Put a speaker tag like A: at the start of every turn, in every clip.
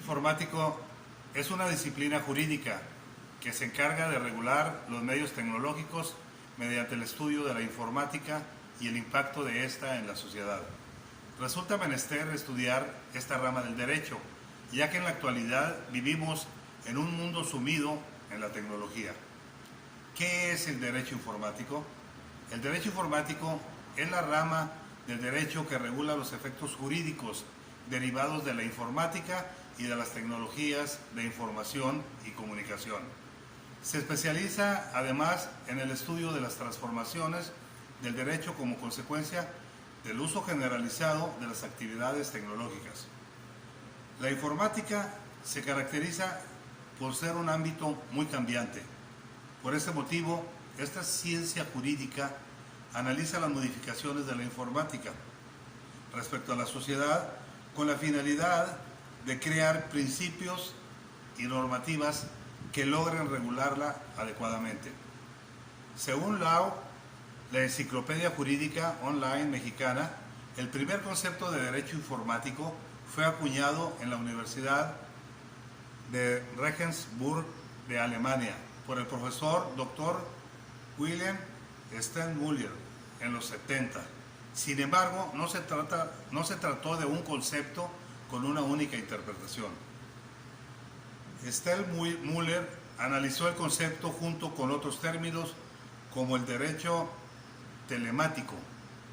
A: informático es una disciplina jurídica que se encarga de regular los medios tecnológicos mediante el estudio de la informática y el impacto de esta en la sociedad. Resulta menester estudiar esta rama del derecho, ya que en la actualidad vivimos en un mundo sumido en la tecnología. ¿Qué es el derecho informático? El derecho informático es la rama del derecho que regula los efectos jurídicos derivados de la informática y de las tecnologías de información y comunicación. Se especializa además en el estudio de las transformaciones del derecho como consecuencia del uso generalizado de las actividades tecnológicas. La informática se caracteriza por ser un ámbito muy cambiante. Por este motivo, esta ciencia jurídica analiza las modificaciones de la informática respecto a la sociedad con la finalidad de crear principios y normativas que logren regularla adecuadamente. Según la Enciclopedia Jurídica Online Mexicana, el primer concepto de derecho informático fue acuñado en la Universidad de Regensburg de Alemania por el profesor Dr. Wilhelm Steinmüller en los 70. Sin embargo, no se trató de un concepto con una única interpretación. Steinmüller analizó el concepto junto con otros términos como el derecho telemático,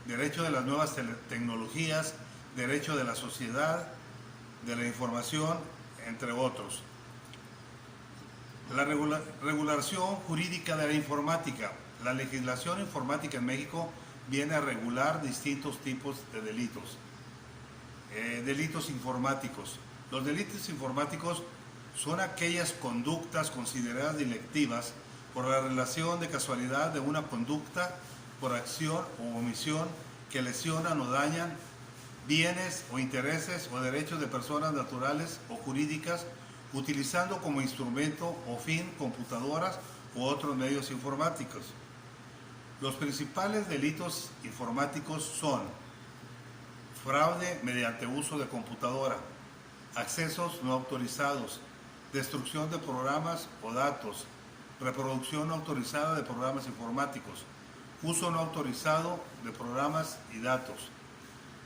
A: derecho de las nuevas tecnologías, derecho de la sociedad, de la información, entre otros. La regulación jurídica de la informática. La legislación informática en México viene a regular distintos tipos de delitos. Delitos informáticos. Los delitos informáticos son aquellas conductas consideradas delictivas por la relación de casualidad de una conducta por acción o omisión que lesionan o dañan bienes o intereses o derechos de personas naturales o jurídicas utilizando como instrumento o fin computadoras u otros medios informáticos. Los principales delitos informáticos son fraude mediante uso de computadora, accesos no autorizados, destrucción de programas o datos, reproducción no autorizada de programas informáticos, uso no autorizado de programas y datos.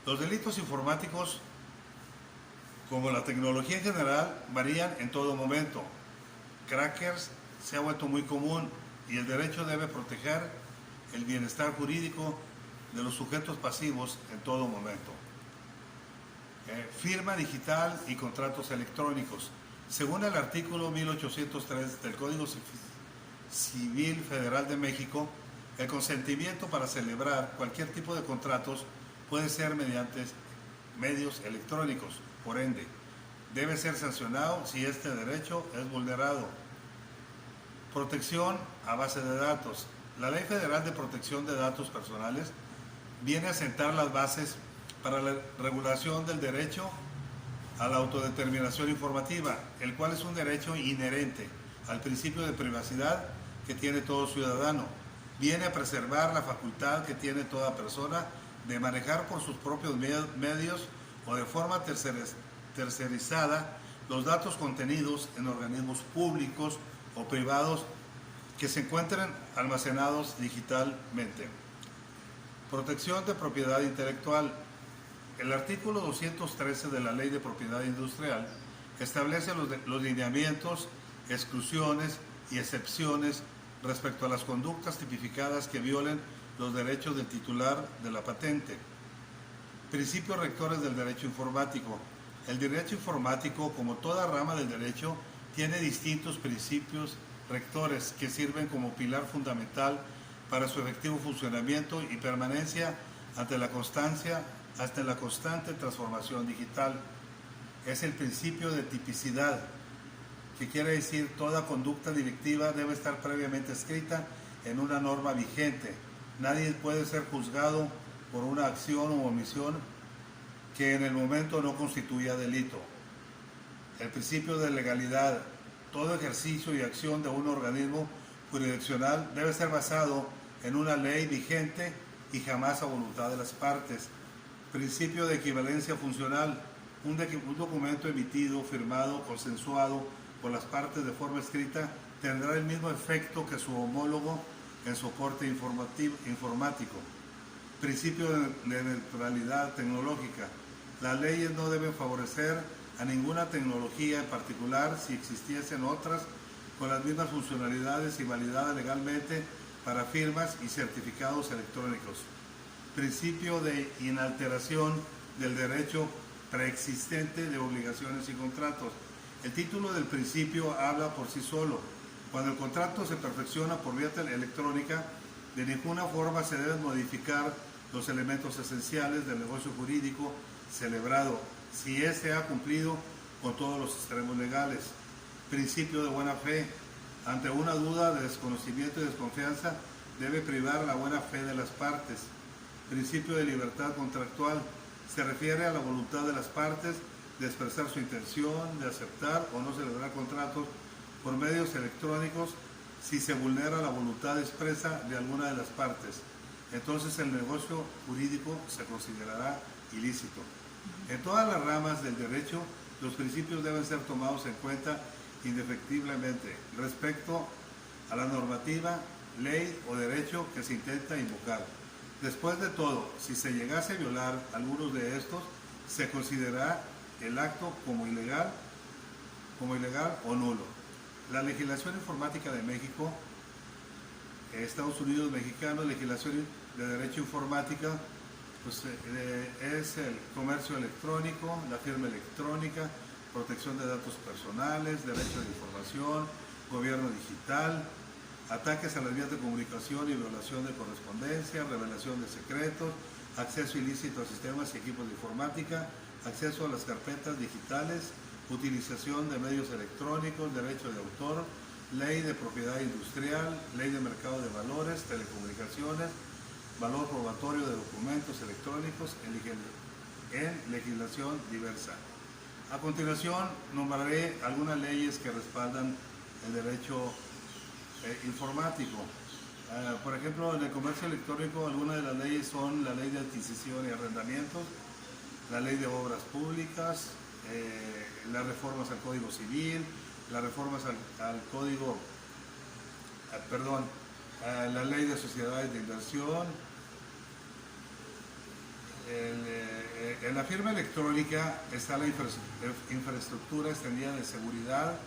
A: Los delitos informáticos, como la tecnología en general, varían en todo momento. Crackers se ha vuelto muy común y el derecho debe proteger el bienestar jurídico de los sujetos pasivos en todo momento. Firma digital y contratos electrónicos. Según el artículo 1803 del Código Civil Federal de México, el consentimiento para celebrar cualquier tipo de contratos puede ser mediante medios electrónicos. Por ende, debe ser sancionado si este derecho es vulnerado. Protección a base de datos. La Ley Federal de Protección de Datos Personales viene a sentar las bases para la regulación del derecho a la autodeterminación informativa, el cual es un derecho inherente al principio de privacidad que tiene todo ciudadano. Viene a preservar la facultad que tiene toda persona de manejar por sus propios medios o de forma tercerizada los datos contenidos en organismos públicos o privados que se encuentren almacenados digitalmente. Protección de propiedad intelectual. El artículo 213 de la Ley de Propiedad Industrial establece los lineamientos, exclusiones y excepciones respecto a las conductas tipificadas que violen los derechos del titular de la patente. Principios rectores del derecho informático. El derecho informático, como toda rama del derecho, tiene distintos principios rectores que sirven como pilar fundamental para su efectivo funcionamiento y permanencia ante la constante transformación digital. Es el principio de tipicidad, que quiere decir toda conducta delictiva debe estar previamente escrita en una norma vigente. Nadie puede ser juzgado por una acción o omisión que en el momento no constituya delito. El principio de legalidad. Todo ejercicio y acción de un organismo jurisdiccional debe ser basado en una ley vigente y jamás a voluntad de las partes. Principio de equivalencia funcional. un documento emitido, firmado, consensuado por las partes de forma escrita tendrá el mismo efecto que su homólogo en soporte informático. Principio de neutralidad tecnológica. Las leyes no deben favorecer a ninguna tecnología en particular si existiesen otras con las mismas funcionalidades y validadas legalmente para firmas y certificados electrónicos. Principio de inalteración del derecho preexistente de obligaciones y contratos. El título del principio habla por sí solo. Cuando el contrato se perfecciona por vía electrónica, de ninguna forma se deben modificar los elementos esenciales del negocio jurídico celebrado, si éste ha cumplido con todos los extremos legales. Principio de buena fe. Ante una duda de desconocimiento y desconfianza, debe privar la buena fe de las partes. Principio de libertad contractual. Se refiere a la voluntad de las partes de expresar su intención de aceptar o no celebrar contratos por medios electrónicos si se vulnera la voluntad expresa de alguna de las partes. Entonces el negocio jurídico se considerará ilícito. En todas las ramas del derecho, los principios deben ser tomados en cuenta indefectiblemente respecto a la normativa, ley o derecho que se intenta invocar. Después de todo, si se llegase a violar algunos de estos, se considerará el acto como ilegal o nulo. La legislación informática de México, Estados Unidos mexicano, legislación de derecho informática, pues, es el comercio electrónico, la firma electrónica, protección de datos personales, derecho de información, gobierno digital, ataques a las vías de comunicación y violación de correspondencia, revelación de secretos, acceso ilícito a sistemas y equipos de informática, acceso a las carpetas digitales, utilización de medios electrónicos, derecho de autor, ley de propiedad industrial, ley de mercado de valores, telecomunicaciones, valor probatorio de documentos electrónicos en legislación diversa. A continuación, nombraré algunas leyes que respaldan el derecho informático. Por ejemplo, en el comercio electrónico, algunas de las leyes son la ley de adquisición y arrendamientos, la ley de obras públicas, las reformas al Código Civil, las reformas al Código, la ley de sociedades de inversión. En la firma electrónica está la infraestructura extendida de seguridad,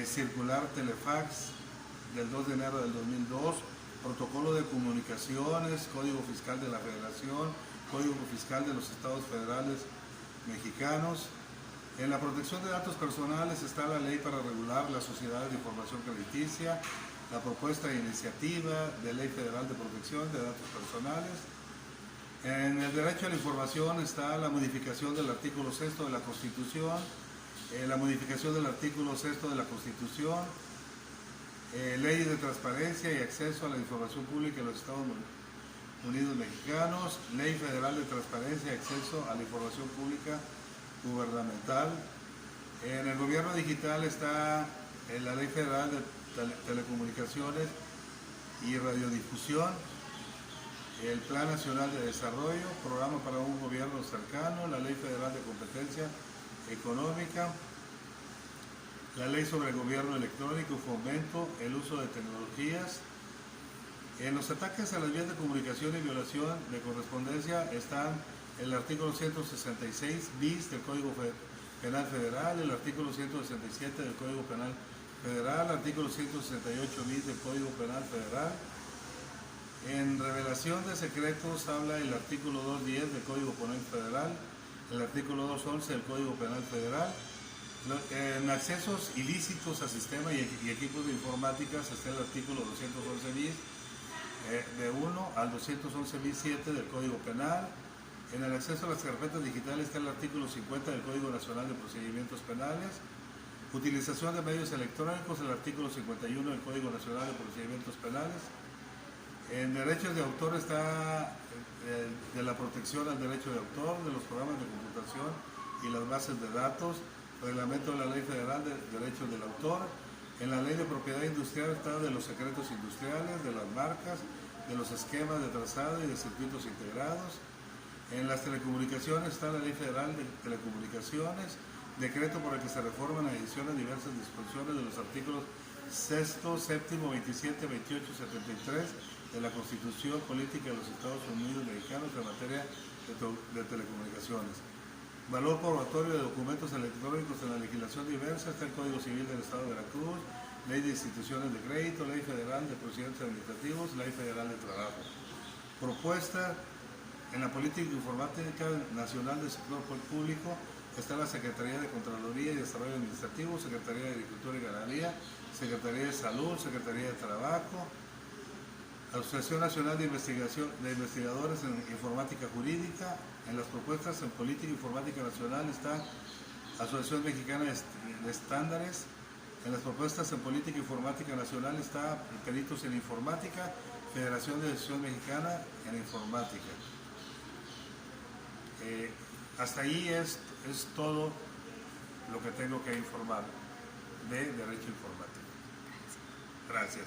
A: circular Telefax del 2 de enero del 2002, protocolo de comunicaciones, Código Fiscal de la Federación, Código Fiscal de los Estados Federales Mexicanos. En la protección de datos personales está la ley para regular las sociedades de información crediticia, la propuesta de iniciativa de ley federal de protección de datos personales. En el derecho a la información está la modificación del artículo 6 de la Constitución, la modificación del artículo 6 de la Constitución, leyes de transparencia y acceso a la información pública en los Estados Unidos Mexicanos, ley federal de transparencia y acceso a la información pública gubernamental. En el gobierno digital está la ley federal de telecomunicaciones y radiodifusión, el Plan Nacional de Desarrollo, Programa para un Gobierno Cercano, la Ley Federal de Competencia Económica, la Ley sobre el Gobierno Electrónico, Fomento, el uso de tecnologías. En los ataques a las vías de comunicación y violación de correspondencia están el artículo 166 bis del Código Penal Federal, el artículo 167 del Código Penal Federal, el artículo 168 bis del Código Penal Federal. En revelación de secretos habla el artículo 210 del Código Penal Federal, el artículo 211 del Código Penal Federal. En accesos ilícitos a sistemas y equipos de informática está el artículo 211 bis de 1 al 211 bis 7 del Código Penal. En el acceso a las carpetas digitales está el artículo 50 del Código Nacional de Procedimientos Penales. Utilización de medios electrónicos, el artículo 51 del Código Nacional de Procedimientos Penales. En derechos de autor está de la protección al derecho de autor, de los programas de computación y las bases de datos, reglamento de la Ley Federal de Derechos del Autor. En la Ley de Propiedad Industrial está de los secretos industriales, de las marcas, de los esquemas de trazado y de circuitos integrados. En las telecomunicaciones está la Ley Federal de Telecomunicaciones, decreto por el que se reforman y adicionan diversas disposiciones de los artículos 6, 7, 27, 28 y 73 de la Constitución Política de los Estados Unidos Mexicanos en materia de telecomunicaciones. Valor probatorio de documentos electrónicos en la legislación diversa está el Código Civil del Estado de Veracruz, Ley de Instituciones de Crédito, Ley Federal de Procedimientos Administrativos, Ley Federal de Trabajo. Propuesta en la política informática nacional del sector público está la Secretaría de Contraloría y Desarrollo Administrativo, Secretaría de Agricultura y Ganadería, Secretaría de Salud, Secretaría de Trabajo, Asociación Nacional de Investigadores en Informática Jurídica. En las propuestas en política informática nacional está Asociación Mexicana de Estándares. En las propuestas en política informática nacional está Peritos en Informática, Federación de Asociación Mexicana en Informática. Hasta ahí es todo lo que tengo que informar de derecho informático. Gracias.